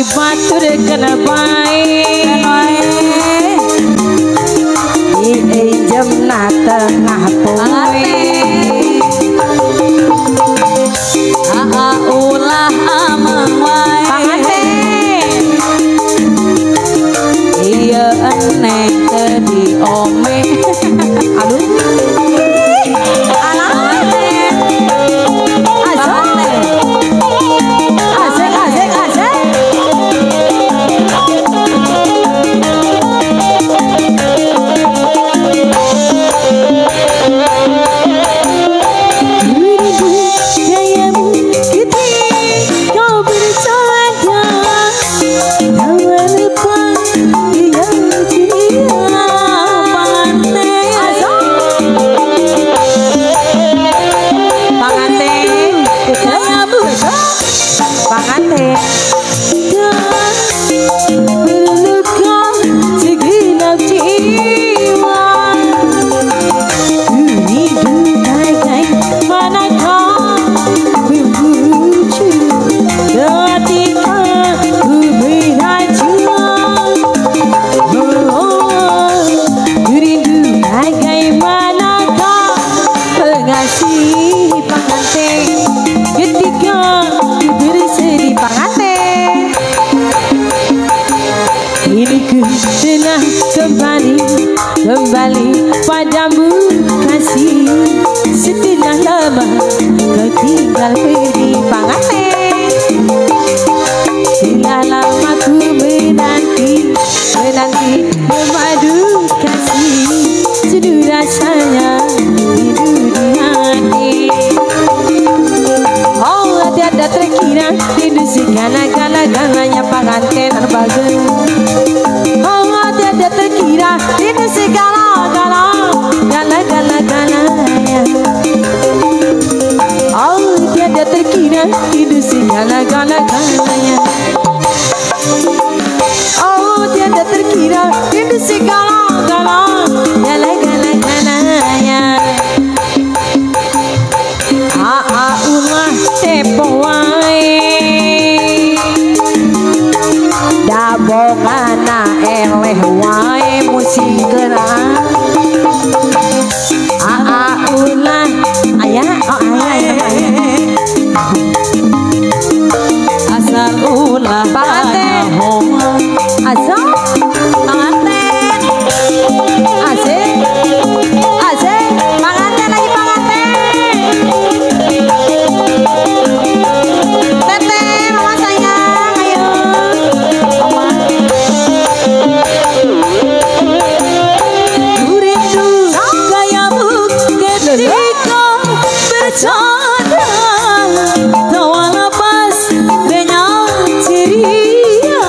batur kena baik jam na tengah poe ulah amang wae panganten iya eneng tadi ome aduh kembali padamu kasih setelah lama kau tinggal pergi panganten telah lama ku menanti memadu kasih seduh rasanya hidup di hati oh ada terkira hidup segala-galanya panganten arbagen oh ada terkira hidup segala-galanya oh tiada terkira hidup segala-galanya oh tiada terkira hidup segala-galanya ulah tepo wae dabongana eleh wae musik gerang ulah ayah asal ulah panganten asal panganten asik panganten lagi panganten tete mama sayang ayo mama rindu gayamu ketika bercanda tawa lepas dengan ceria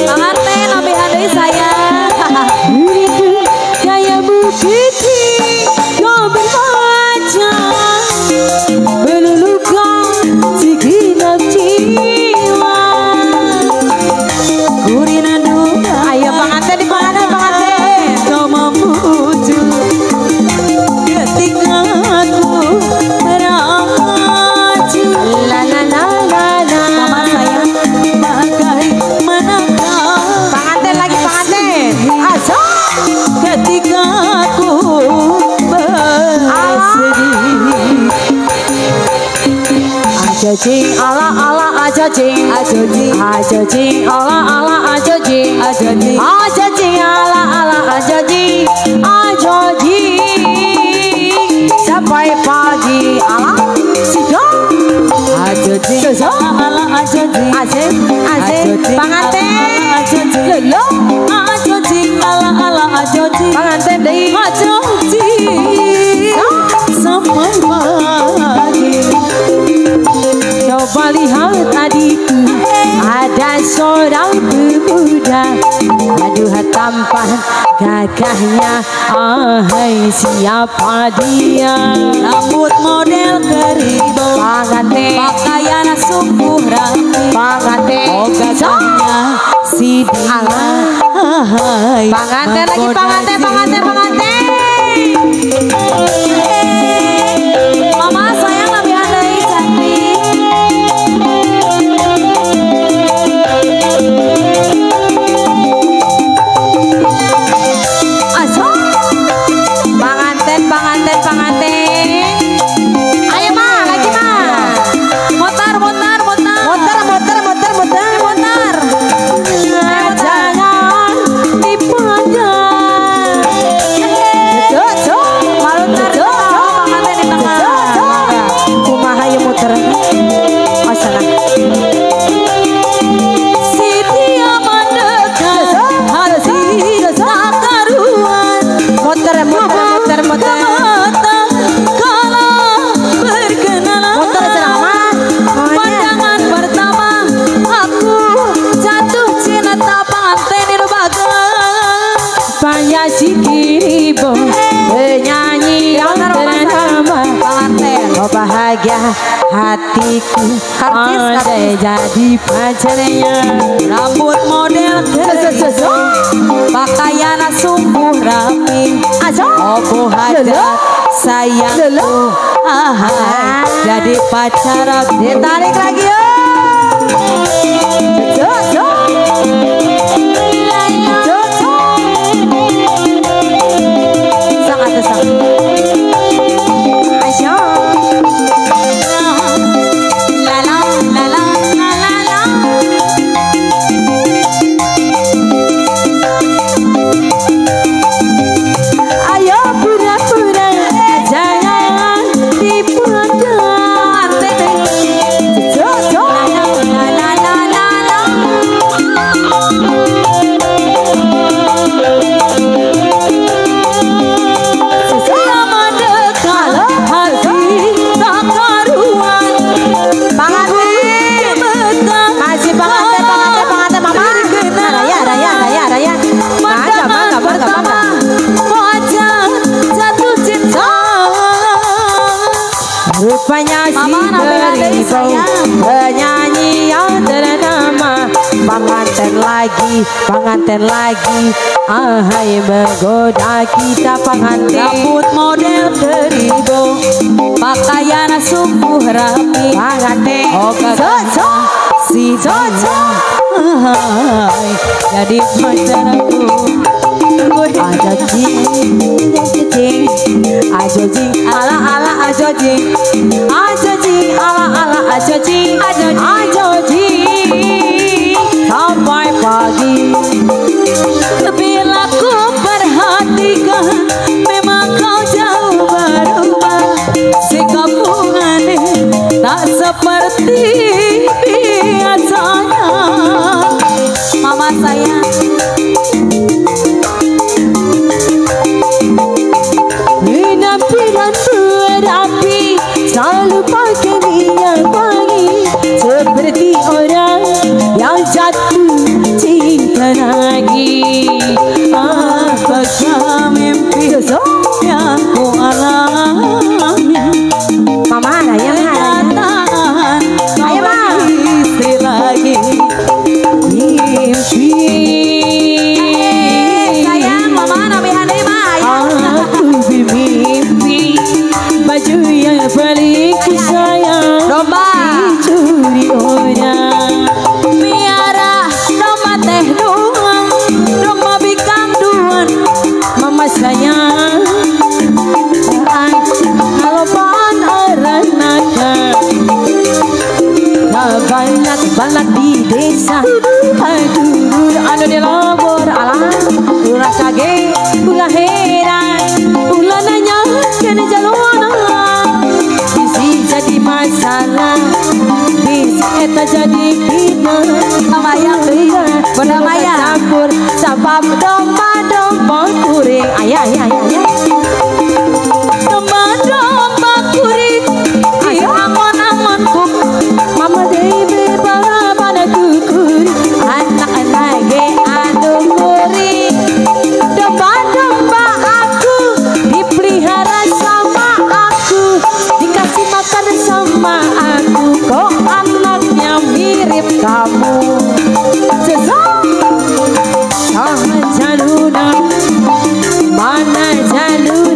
panganten lebih ada saya rindu gayamu ketika berbaca meluluhkan segenap jiwa kurindu ayo panganten di panganten kau memuju ketika aku meraju la mama sayang bagaimana kau panganten lagi panganten asal ketika aku bersedih ajajing ala ajajing ala ajajing ala ajajing sampai pagi ala siang ajajing ala ajajing asik panganten lelo ajajing ala ajajing panganten deui ajajing sampai pagi coba lihat adikku ada seorang pemuda aduh tampan gagahnya ahai siapa dia rambut model keribu panganten pakaian sungguh rapi panganten oh gagahnya si dia ahai panganten lagi panganten mama sayang lebih andai cantik muter kalau berkenalan muter selama pandangan pertama aku jatuh cinta pengantin bagus banyak si kiribo penyanyi yang ternama pengantin oh bahagia hatiku andai jadi pacarnya rambut model pakaian sungguh rapi oh hajar sayangku jadi pacar ditarik lagi rupanya si Keribo penyanyi yang ternama pengantin lagi ahai menggoda kita pengantin rambut model Keribo pakaian sungguh rapi pengantin oh si jadi pacarku ajo jing ala ala ajo jing ala ala ajo jing sampai pagi bila ku perhatikan memang kau jauh berubah sikapmu aneh tak seperti biasanya mama sayang penampilan berapi selalu pakai minyak wangi seperti orang yang jatuh cinta lagi apakah mimpi yang ku alami mama ayam istri lagi mimpi sayang mama nabi hanima aku bermimpi baju yang paling ku sayang domba dicuri orang miara domba teh duan domba bikang duan mama sayang kalau pan orang nakal banyak di desa aduh anu di lobor alam ulah kage ulah heran ulah nanya kena jalona bisi jadi masalah bisi eta jadi kita Tamayang berdamaian campur sabab domba kuring ayah domba kuring angon kuk mama dewi pada kukur anak-anak ge anu kuring domba aku dipelihara sama aku dikasih makan sama aku kok anaknya mirip kamu jaluna mana jaluna